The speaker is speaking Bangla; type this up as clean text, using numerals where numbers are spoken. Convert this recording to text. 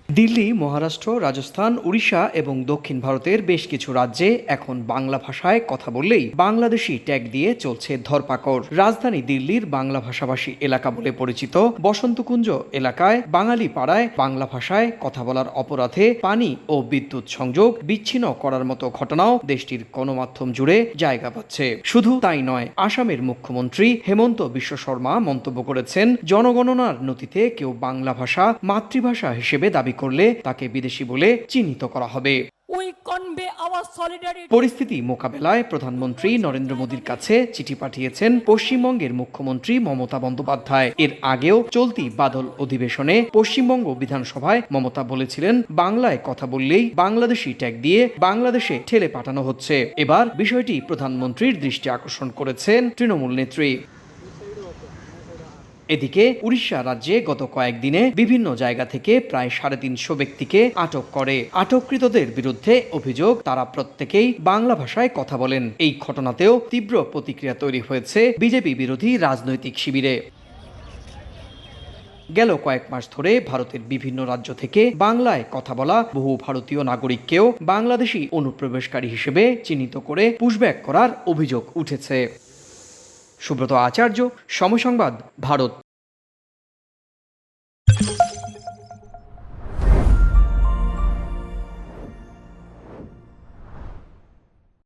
দিল্লি, মহারাষ্ট্র, রাজস্থান, উড়িষ্যা এবং দক্ষিণ ভারতের বেশ কিছু রাজ্যে এখন বাংলা ভাষায় কথা বললেই বাংলাদেশি ট্যাগ দিয়ে চলছে ধরপাকড়। রাজধানী দিল্লির বাংলা ভাষাভাষী এলাকা বলে পরিচিত বসন্তকুঞ্জ এলাকায় বাঙালি পাড়ায় বাংলা ভাষায় কথা বলার অপরাধে পানি ও বিদ্যুৎ সংযোগ বিচ্ছিন্ন করার মতো ঘটনাও দেশটির গণমাধ্যম জুড়ে জায়গা পাচ্ছে। শুধু তাই নয়, আসামের মুখ্যমন্ত্রী হেমন্ত বিশ্ব শর্মা মন্তব্য করেছেন, জনগণনার নথিতে কেউ বাংলা ভাষা মাতৃভাষা হিসেবে দাবি করলে তাকে বিদেশি বলে চিহ্নিত করা হবে। পরিস্থিতি মোকাবেলায় প্রধানমন্ত্রী নরেন্দ্র মোদীর কাছে চিঠি পাঠিয়েছেন পশ্চিমবঙ্গের মুখ্যমন্ত্রী মমতা বন্দ্যোপাধ্যায়। এর আগেও চলতি বাদল অধিবেশনে পশ্চিমবঙ্গ বিধানসভায় মমতা বলেছিলেন, বাংলায় কথা বললেই বাংলাদেশি ট্যাগ দিয়ে বাংলাদেশে ঠেলে পাঠানো হচ্ছে। এবার বিষয়টি প্রধানমন্ত্রীর দৃষ্টি আকর্ষণ করেছেন তৃণমূল নেত্রী। এদিকে উড়িষ্যা রাজ্যে গত কয়েকদিনে বিভিন্ন জায়গা থেকে প্রায় 350 ব্যক্তিকে আটক করে। আটককৃতদের বিরুদ্ধে অভিযোগ, তারা প্রত্যেকেই বাংলা ভাষায় কথা বলেন। এই ঘটনাতেও তীব্র প্রতিক্রিয়া তৈরি হয়েছে বিজেপি বিরোধী রাজনৈতিক শিবিরে। গেল কয়েক মাস ধরে ভারতের বিভিন্ন রাজ্য থেকে বাংলায় কথা বলা বহু ভারতীয় নাগরিককেও বাংলাদেশি অনুপ্রবেশকারী হিসেবে চিহ্নিত করে পুশব্যাক করার অভিযোগ উঠেছে। সুব্রত আচার্য, সময় সংবাদ, ভারত।